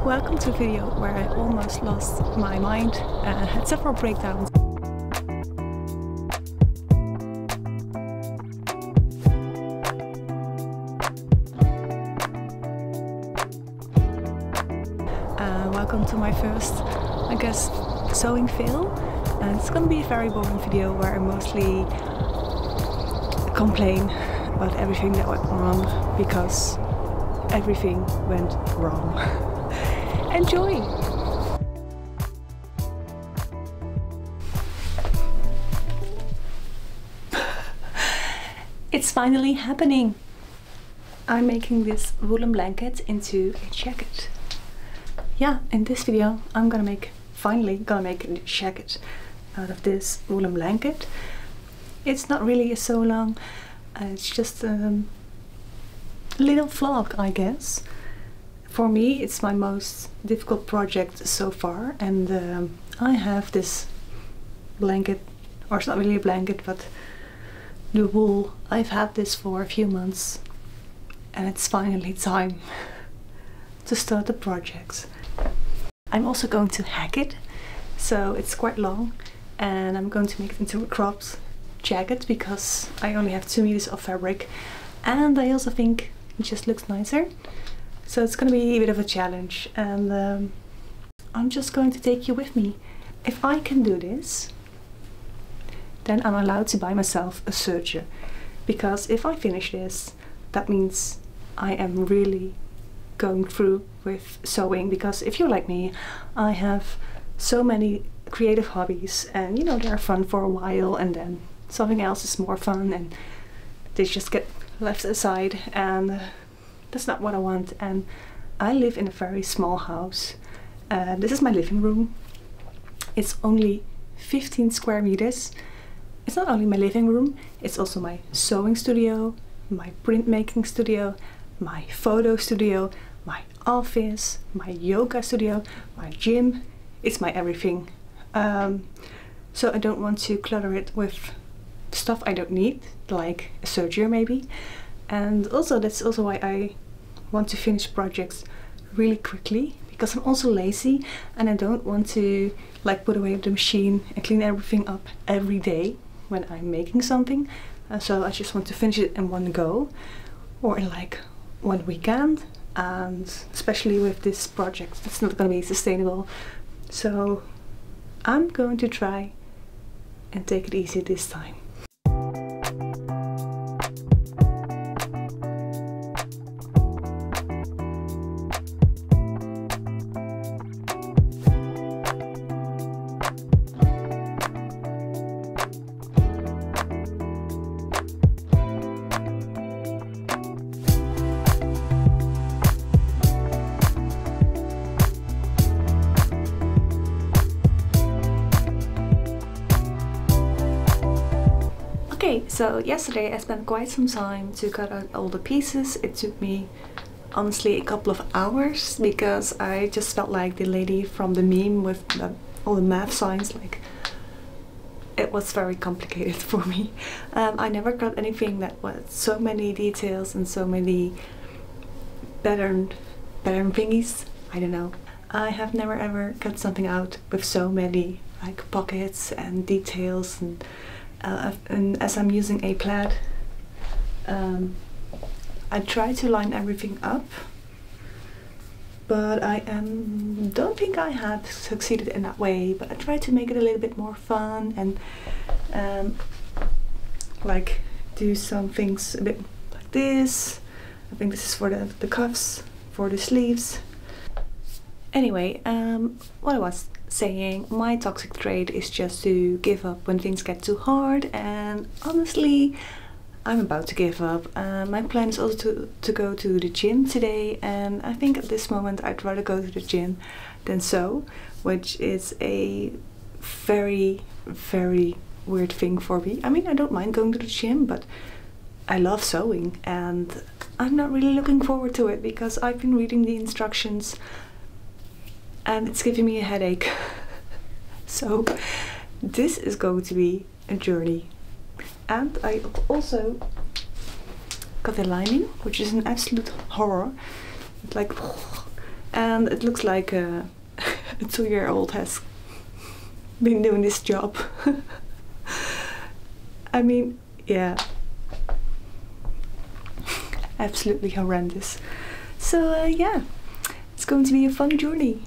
Welcome to a video where I almost lost my mind and had several breakdowns. Welcome to my first, I guess, sewing fail. And it's gonna be a very boring video where I mostly complain about everything that went wrong because everything went wrong. Enjoy! It's finally happening! I'm making this woolen blanket into a jacket. Yeah, in this video I'm finally gonna make a shacket out of this woolen blanket. It's not really a sew along, it's just a little vlog, I guess. For me it's my most difficult project so far, and I have this blanket, or it's not really a blanket, but the wool. I've had this for a few months and it's finally time to start the project. I'm also going to hack it, so it's quite long, and I'm going to make it into a cropped jacket because I only have 2 meters of fabric, and I also think it just looks nicer. So it's going to be a bit of a challenge, and I'm just going to take you with me. If I can do this, then I'm allowed to buy myself a serger, because if I finish this, that means I am really going through with sewing. Because if you're like me, I have so many creative hobbies, and you know, they're fun for a while and then something else is more fun and they just get left aside, and that's not what I want. And I live in a very small house. This is my living room. It's only 15 square meters. It's not only my living room, it's also my sewing studio, my printmaking studio, my photo studio, my office, my yoga studio, my gym. It's my everything. So I don't want to clutter it with stuff I don't need, like a serger maybe. And also that's also why I want to finish projects really quickly, because I'm also lazy and I don't want to like put away the machine and clean everything up every day when I'm making something. So I just want to finish it in one go, or in like one weekend. And especially with this project, it's not going to be sustainable. So I'm going to try and take it easy this time. Okay, so yesterday I spent quite some time to cut out all the pieces. It took me honestly a couple of hours because I just felt like the lady from the meme with all the math signs. Like, it was very complicated for me. I never got anything that was so many details and so many pattern thingies. I don't know. I have never ever cut something out with so many like pockets and details, and as I'm using a plaid, I try to line everything up, but I don't think I had succeeded in that way. But I tried to make it a little bit more fun and like do some things a bit like this. I think this is for the cuffs, for the sleeves. Anyway, what I was saying, my toxic trait is just to give up when things get too hard, and honestly I'm about to give up. My plan is also to go to the gym today, and I think at this moment I'd rather go to the gym than sew, which is a very weird thing for me. I mean, I don't mind going to the gym, but I love sewing and I'm not really looking forward to it because I've been reading the instructions and it's giving me a headache. So this is going to be a journey. And I also got the lining, which is an absolute horror. It's like, and it looks like a 2-year-old has been doing this job. I mean, yeah, absolutely horrendous. So yeah, it's going to be a fun journey.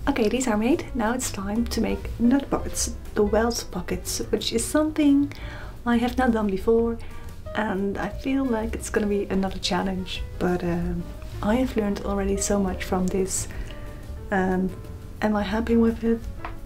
Okay, these are made. Now it's time to make nut pockets, the welt pockets, which is something I have not done before, and I feel like it's gonna be another challenge, but I have learned already so much from this. Am I happy with it?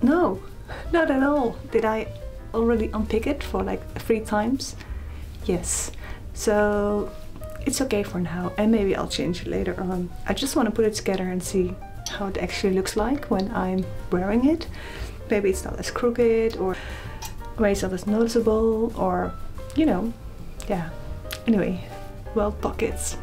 No, not at all. Did I already unpick it for like 3 times? Yes. So it's okay for now, and maybe I'll change it later on. I just want to put it together and see how it actually looks like when I'm wearing it. Maybe it's not as crooked, or maybe it's not as noticeable, or you know, yeah. Anyway, welt pockets.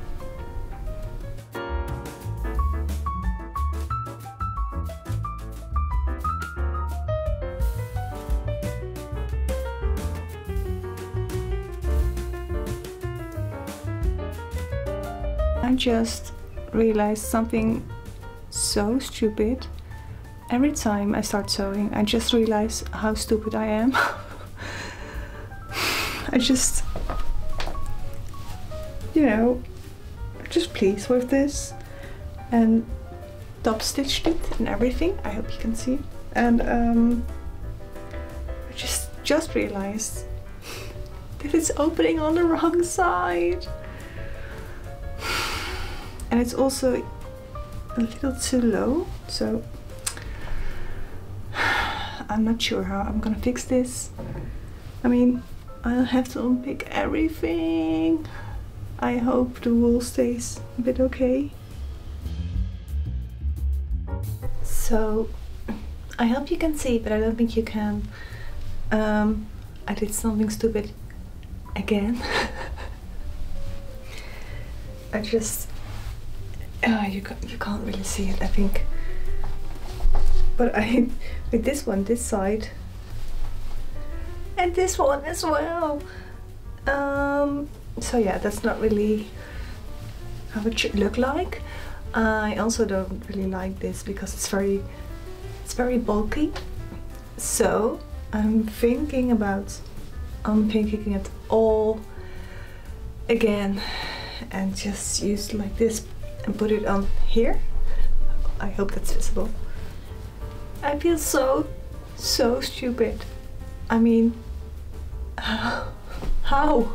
I just realized something so stupid. Every time I start sewing, I just realize how stupid I am. I just, you know, just pleased with this, and top stitched it and everything. I hope you can see. And I just realized that it's opening on the wrong side, and it's also a little too low, so I'm not sure how I'm gonna fix this. I mean, I'll have to unpick everything. I hope the wool stays a bit okay. So I hope you can see, but I don't think you can. I did something stupid again. I just you can't really see it, I think, but I with this one, this side, and this one as well. So yeah, that's not really how it should look like. I also don't really like this because it's very bulky. So I'm thinking about unpicking it all again and just use it like this and put it on here. I hope that's visible. I feel so stupid. I mean, how?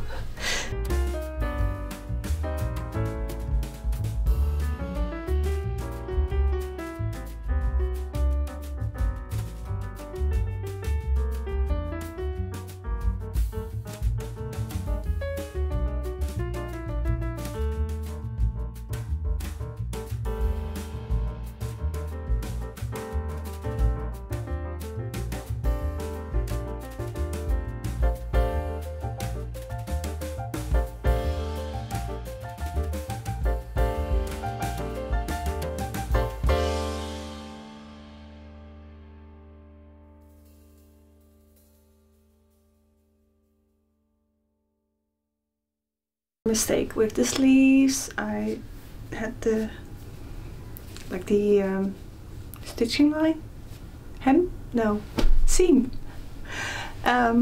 Mistake with the sleeves. I had the stitching line, seam. I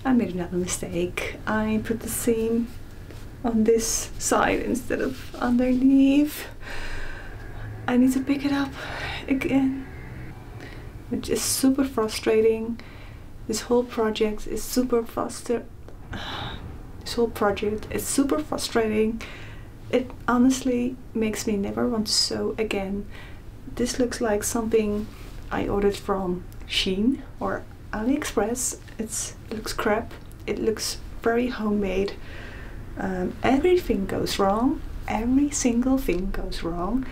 made another mistake. I put the seam on this side instead of underneath. I need to pick it up again, which is super frustrating. This whole project is super frustrating. It honestly makes me never want to sew again. This looks like something I ordered from Shein or AliExpress. It looks crap. It looks very homemade. Everything goes wrong. Every single thing goes wrong.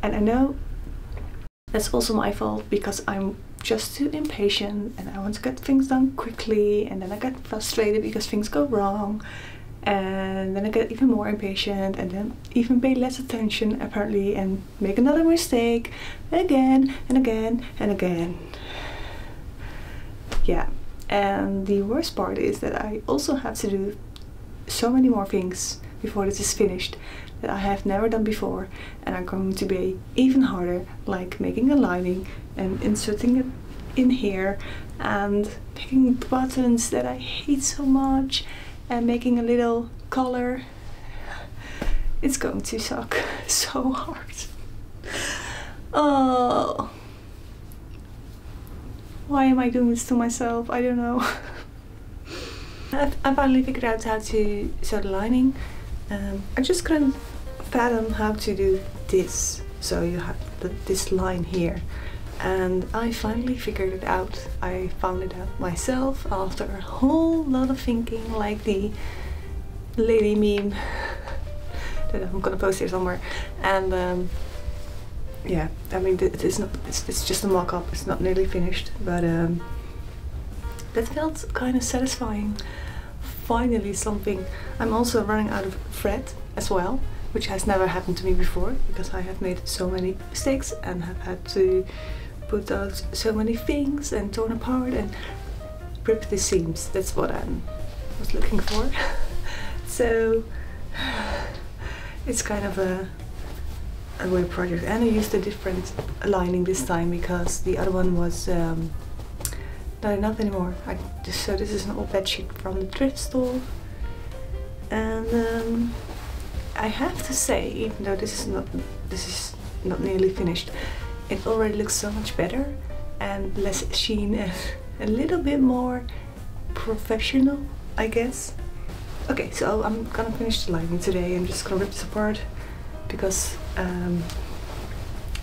And I know that's also my fault because I'm just too impatient and I want to get things done quickly, and then I get frustrated because things go wrong, and then I get even more impatient and then even pay less attention apparently and make another mistake again and again and again. Yeah, and the worst part is that I also have to do so many more things before this is finished that I have never done before, and are going to be even harder, like making a lining and inserting it in here, and picking buttons that I hate so much, and making a little collar. It's going to suck so hard. Oh, why am I doing this to myself? I don't know. I finally figured out how to sew the lining. I just couldn't fathom how to do this, so you have this line here, and I finally figured it out. I found it out myself after a whole lot of thinking, like the lady meme that I'm gonna post here somewhere. And yeah, I mean, it's just a mock-up, it's not nearly finished, but that felt kind of satisfying. Finally something. I'm also running out of thread as well, which has never happened to me before because I have made so many mistakes and have had to put out so many things and torn apart and rip the seams. That's what I was looking for. So it's kind of a weird project, and I used a different lining this time because the other one was not enough anymore. So this is an old bedsheet from the thrift store, and I have to say, even though this is not nearly finished, it already looks so much better and less sheen and a little bit more professional, I guess. Okay, so I'm gonna finish the lining today. I'm just gonna rip this apart because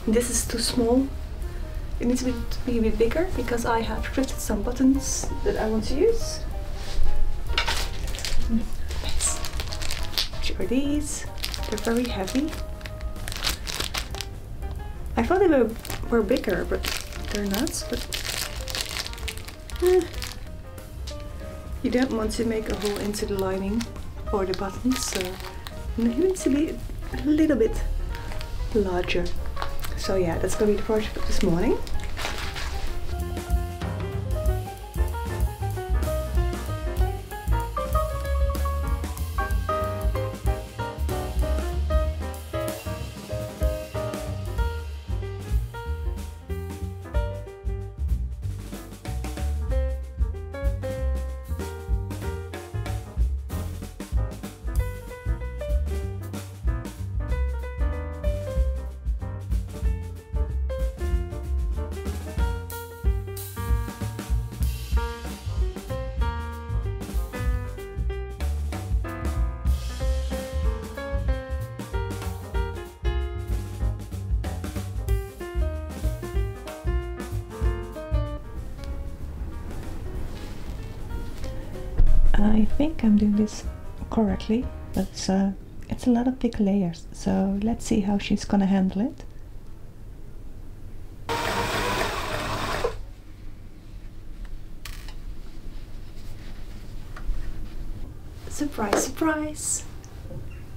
this is too small. It needs to be a bit bigger because I have thrifted some buttons that I want to use. Which are these. They're very heavy. I thought they were bigger, but they're not. But you don't want to make a hole into the lining or the buttons, so it needs to be a little bit larger. So yeah, that's gonna be the project of this morning. I think I'm doing this correctly, but it's a lot of thick layers, so let's see how she's gonna handle it. Surprise, surprise!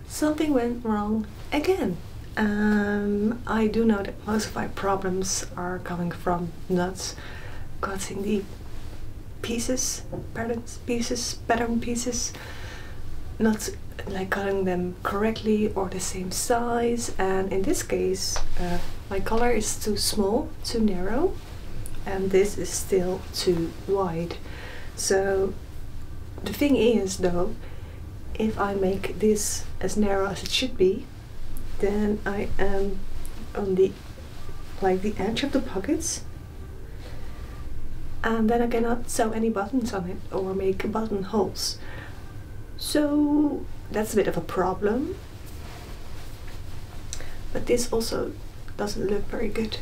Something went wrong again. I do know that most of my problems are coming from not cutting the pieces, pattern pieces, not like cutting them correctly or the same size. And in this case, my collar is too small, too narrow, and this is still too wide. So the thing is, though, if I make this as narrow as it should be, then I am on the edge of the pockets, and then I cannot sew any buttons on it or make buttonholes. So that's a bit of a problem. But this also doesn't look very good.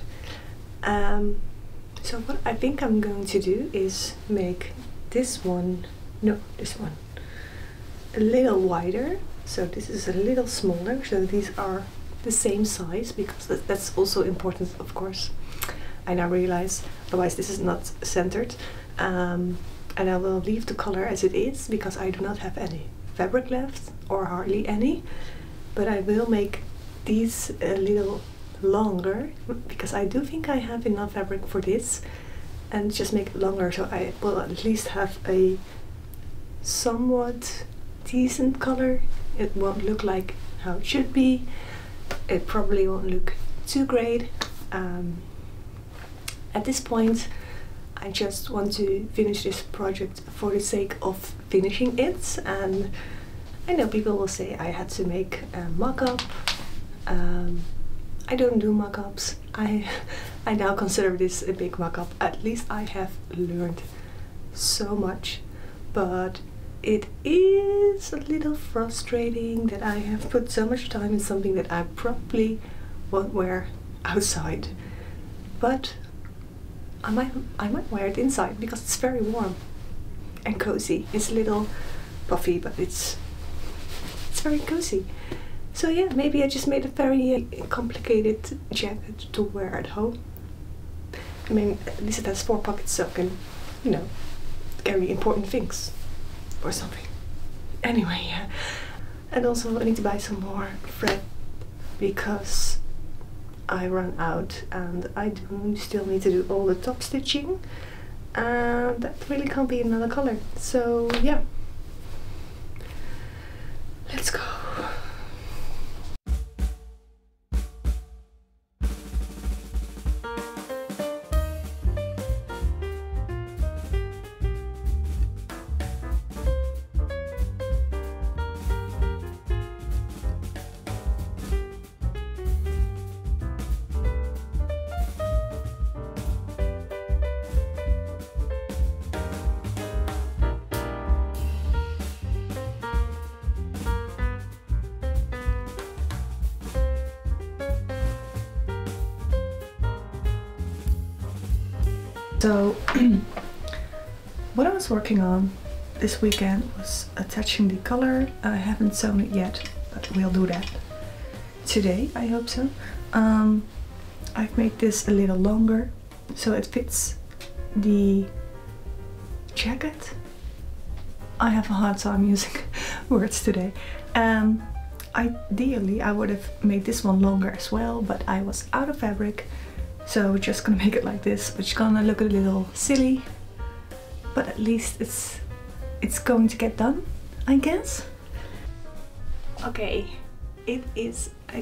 So what I think I'm going to do is make this one a little wider. So this is a little smaller, so these are the same size, because that's also important, of course. I now realize, otherwise this is not centered. And I will leave the color as it is, because I do not have any fabric left, or hardly any. But I will make these a little longer, because I do think I have enough fabric for this, and just make it longer, so I will at least have a somewhat decent color. It won't look like how it should be. It probably won't look too great. At this point, I just want to finish this project for the sake of finishing it, and I know people will say I had to make a mock-up. I don't do mock-ups. I now consider this a big mock-up. At least I have learned so much, but it is a little frustrating that I have put so much time in something that I probably won't wear outside. But I might wear it inside, because it's very warm and cozy. It's a little puffy, but it's very cozy. So yeah, maybe I just made a very complicated jacket to wear at home. I mean, at least it has 4 pockets, so I can, you know, carry important things or something. Anyway, yeah. And also I need to buy some more thread, because I run out, and I do still need to do all the top stitching, and that really can't be another color. So yeah, let's go. So what I was working on this weekend was attaching the collar. I haven't sewn it yet, but we'll do that today, I hope so. I've made this a little longer so it fits the jacket. I have a hard time using words today. Ideally I would have made this one longer as well, but I was out of fabric. So we're just gonna make it like this, which is gonna look a little silly, but at least it's going to get done, I guess. Okay, it is, I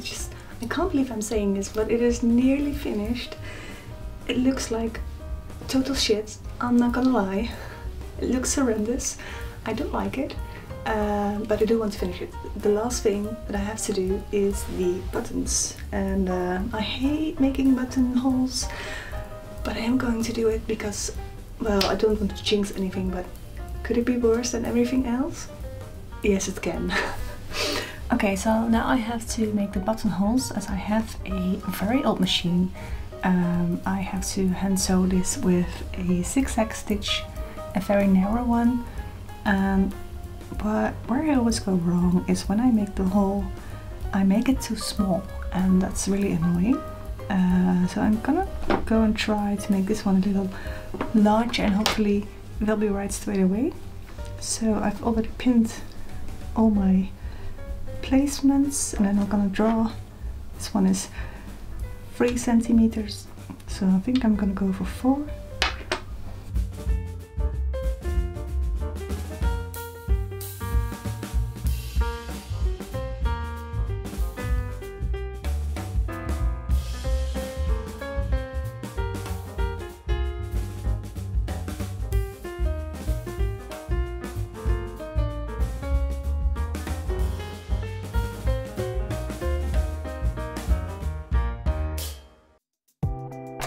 can't believe I'm saying this, but it is nearly finished. It looks like total shit, I'm not gonna lie. It looks horrendous. I don't like it, but I do want to finish it. The last thing that I have to do is the buttons, and I hate making buttonholes, but I am going to do it because, well, I don't want to jinx anything, but could it be worse than everything else? Yes, it can. Okay, so now I have to make the buttonholes, as I have a very old machine. I have to hand sew this with a zigzag stitch, a very narrow one. But where I always go wrong is when I make the hole, I make it too small, and that's really annoying. So I'm gonna go and try to make this one a little larger, and hopefully they'll be right straight away. So I've already pinned all my placements, and then I'm gonna draw. This one is 3 centimeters, so I think I'm gonna go for 4.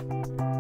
bye.